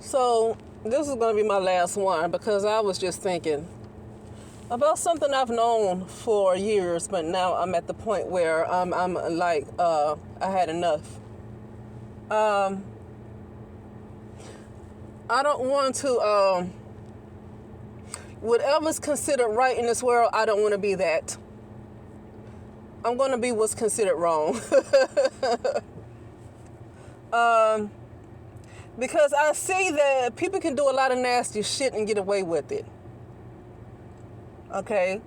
So this is going to be my last one because I was just thinking about something I've known for years, but now I'm at the point where I'm like, I had enough. I don't want to, whatever's considered right in this world, I don't want to be that. I'm going to be what's considered wrong. Because I see that people can do a lot of nasty shit and get away with it. Okay?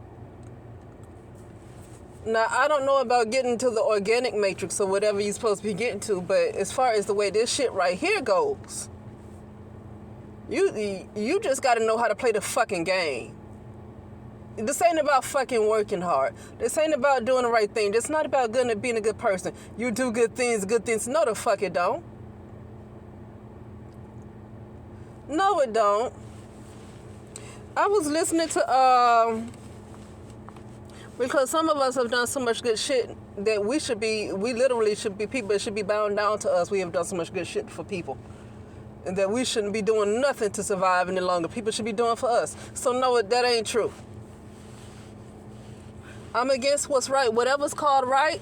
Now, I don't know about getting to the organic matrix or whatever you're supposed to be getting to, but as far as the way this shit right here goes, you just got to know how to play the fucking game. This ain't about fucking working hard. This ain't about doing the right thing. This not about being a good person. You do good things. No, the fuck it don't. No, it don't. I was listening to, because some of us have done so much good shit that we literally should be people that should be bound down to us. We have done so much good shit for people. And that we shouldn't be doing nothing to survive any longer. People should be doing for us. So no, that ain't true. I'm against what's right. Whatever's called right,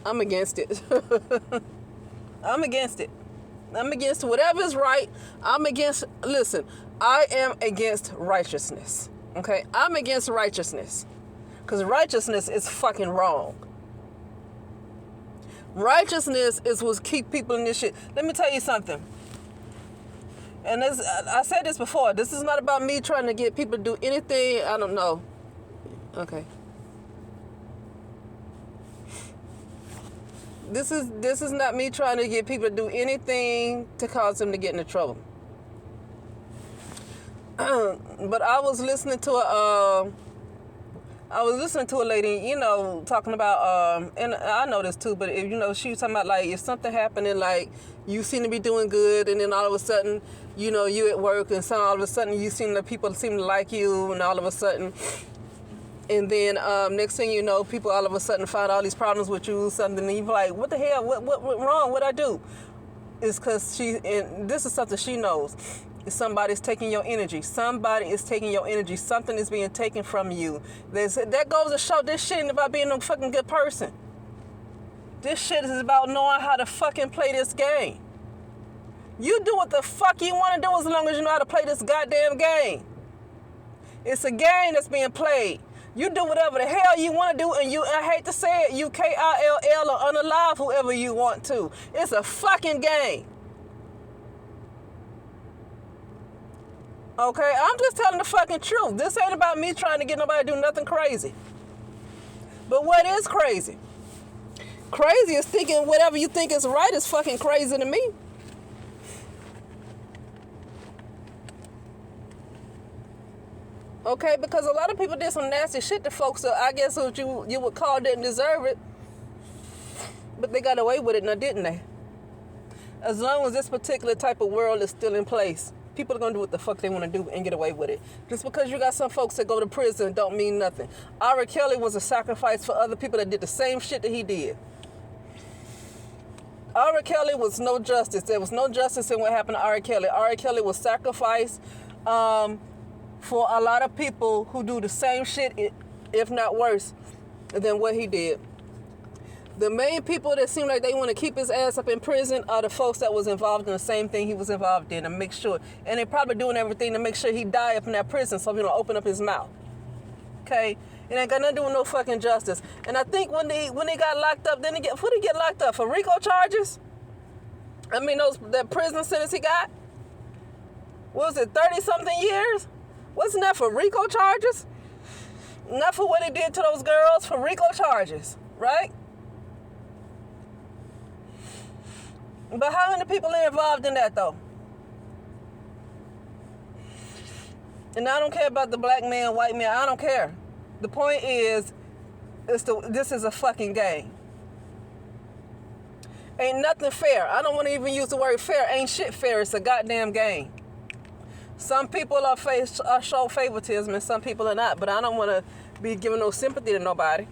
I'm against it. I'm against it. I'm against whatever's right. Listen, I am against righteousness. Okay? I'm against righteousness. Because righteousness is fucking wrong. Righteousness is what keep people in this shit. Let me tell you something. And I said this before. This is not about me trying to get people to do anything. I don't know. Okay. This is not me trying to get people to do anything to cause them to get into trouble. But I was listening to a lady, talking about, and I know this too, but if, she was talking about like if something happened and like you seem to be doing good, and then all of a sudden, you at work, and so all of a sudden people seem to like you, and all of a sudden. And then next thing you know, people all of a sudden find all these problems with you, something, and you're like, what the hell? What went wrong? What'd I do? It's because and this is something she knows. Somebody's taking your energy. Somebody is taking your energy. Something is being taken from you. That goes to show this shit ain't about being a fucking good person. This shit is about knowing how to fucking play this game. You do what the fuck you want to do as long as you know how to play this goddamn game. It's a game that's being played. You do whatever the hell you want to do, and I hate to say it, you KILL or unalive whoever you want to. It's a fucking game. Okay, I'm just telling the fucking truth. This ain't about me trying to get nobody to do nothing crazy. But what is crazy? Crazy is thinking whatever you think is right is fucking crazy to me. Okay, because a lot of people did some nasty shit to folks that I guess what you would call didn't deserve it. But they got away with it now, didn't they? As long as this particular type of world is still in place, people are going to do what the fuck they want to do and get away with it. Just because you got some folks that go to prison don't mean nothing. R. Kelly was a sacrifice for other people that did the same shit that he did. R. Kelly was no justice. There was no justice in what happened to R. Kelly. R. Kelly was sacrificed for a lot of people who do the same shit, if not worse, than what he did. The main people that seem like they want to keep his ass up in prison are the folks that was involved in the same thing he was involved in, and make sure. And they're probably doing everything to make sure he die up in that prison so he don't open up his mouth. Okay? It ain't got nothing to do with no fucking justice. And I think when they got locked up, what did he get locked up for? RICO charges? I mean, that prison sentence he got? What was it, 30-something years? Wasn't that for RICO charges? Not for what he did to those girls, for RICO charges, right? But how many people are involved in that, though? And I don't care about the black man, white man. I don't care. The point is, this is a fucking game. Ain't nothing fair. I don't want to even use the word fair. Ain't shit fair. It's a goddamn game. Some people are show favoritism and some people are not. But I don't want to be giving no sympathy to nobody.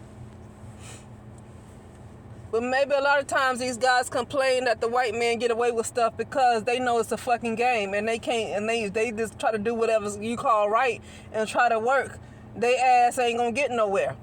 But maybe a lot of times these guys complain that the white man get away with stuff because they know it's a fucking game and they can't, and they just try to do whatever you call right and try to work. They ass ain't gonna get nowhere.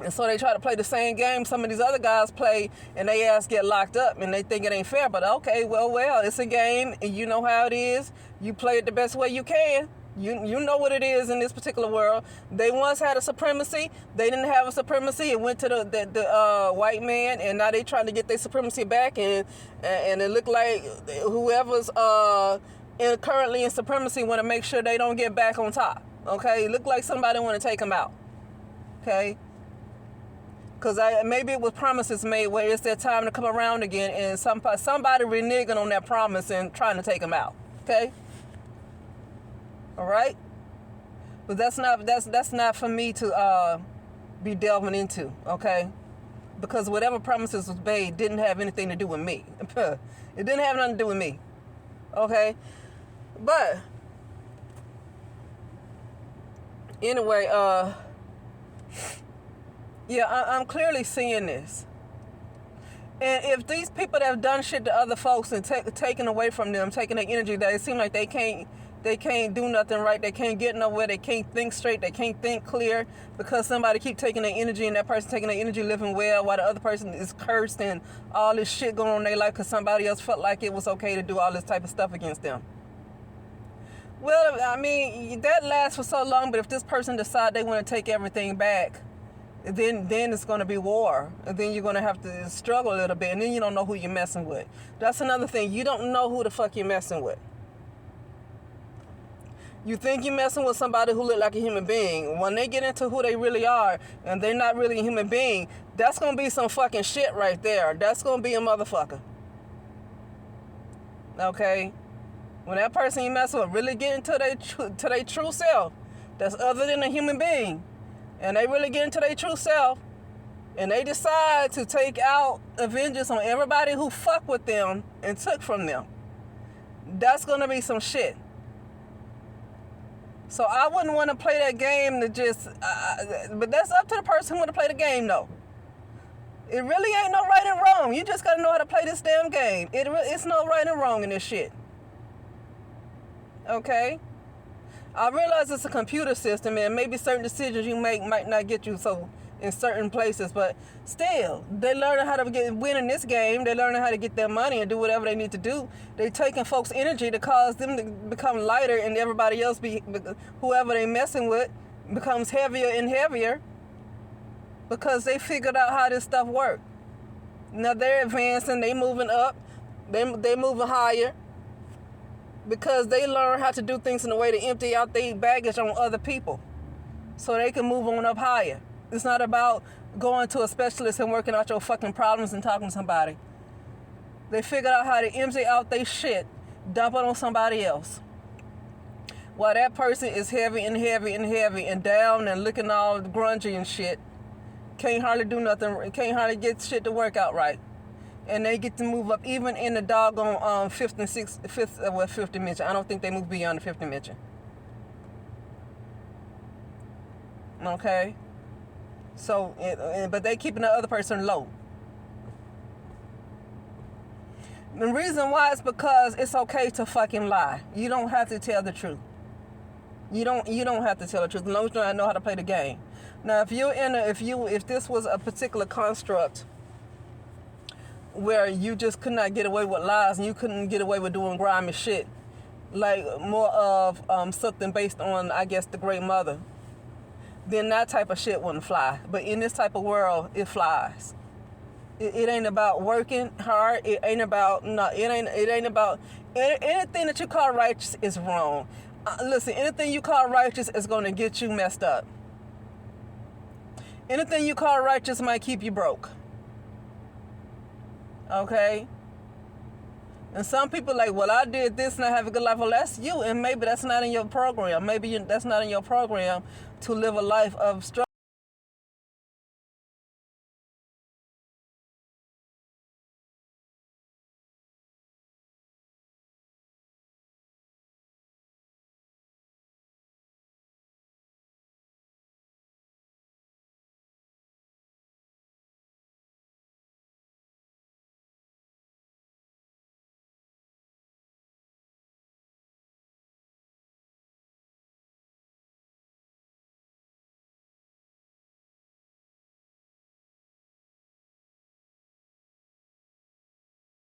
And so they try to play the same game some of these other guys play, and they ass get locked up, and they think it ain't fair. But okay, well, it's a game, and you know how it is. You play it the best way you can. You know what it is in this particular world. They once had a supremacy. They didn't have a supremacy. It went to the white man, and now they trying to get their supremacy back. And it look like whoever's currently in supremacy want to make sure they don't get back on top. Okay, it look like somebody want to take them out. Okay. Because maybe it was promises made where it's their time to come around again, and somebody reneging on that promise and trying to take them out. Okay. All right, but that's not for me to be delving into. Okay, because whatever promises was made didn't have anything to do with me. It didn't have nothing to do with me. Okay, but anyway, yeah, I'm clearly seeing this. And if these people that have done shit to other folks and taken away from them, taking their energy, that it seems like they can't do nothing right, they can't get nowhere, they can't think straight, they can't think clear because somebody keep taking their energy and that person taking their energy living well while the other person is cursed and all this shit going on in their life because somebody else felt like it was okay to do all this type of stuff against them. Well, I mean, that lasts for so long, but if this person decide they want to take everything back, then it's going to be war. And then you're going to have to struggle a little bit, and then you don't know who you're messing with. That's another thing. You don't know who the fuck you're messing with. You think you're messing with somebody who look like a human being. When they get into who they really are, and they're not really a human being, that's going to be some fucking shit right there. That's going to be a motherfucker. Okay? When that person you mess with really get into their true self, that's other than a human being, and they really get into their true self, and they decide to take out a vengeance on everybody who fucked with them and took from them, that's going to be some shit. So I wouldn't want to play that game to just, but that's up to the person who want to play the game, though. It really ain't no right and wrong. You just got to know how to play this damn game. It's no right and wrong in this shit. Okay? I realize it's a computer system, and maybe certain decisions you make might not get you so in certain places, but still, they learning how to win in this game. They learning how to get their money and do whatever they need to do. They taking folks' energy to cause them to become lighter, and everybody else, whoever they messing with, becomes heavier and heavier because they figured out how this stuff works. Now they're advancing, they moving up, they moving higher because they learn how to do things in a way to empty out their baggage on other people so they can move on up higher. It's not about going to a specialist and working out your fucking problems and talking to somebody. They figured out how to empty out their shit, dump it on somebody else. While that person is heavy and heavy and heavy and down and looking all grungy and shit, can't hardly do nothing, can't hardly get shit to work out right. And they get to move up even in the doggone fifth dimension. I don't think they move beyond the fifth dimension. Okay? So, but they keeping the other person low. The reason why is because it's okay to fucking lie. You don't have to tell the truth. You don't have to tell the truth as long as you know how to play the game. Now, if this was a particular construct where you just could not get away with lies and you couldn't get away with doing grimy shit, like more of something based on, I guess, the Great Mother, then that type of shit wouldn't fly. But in this type of world, it flies. It ain't about working hard. It ain't about anything that you call righteous is wrong. Listen, anything you call righteous is going to get you messed up. Anything you call righteous might keep you broke. Okay? And some people like, well, I did this and I have a good life. Well, that's you, and maybe that's not in your program. Maybe that's not in your program to live a life of struggle.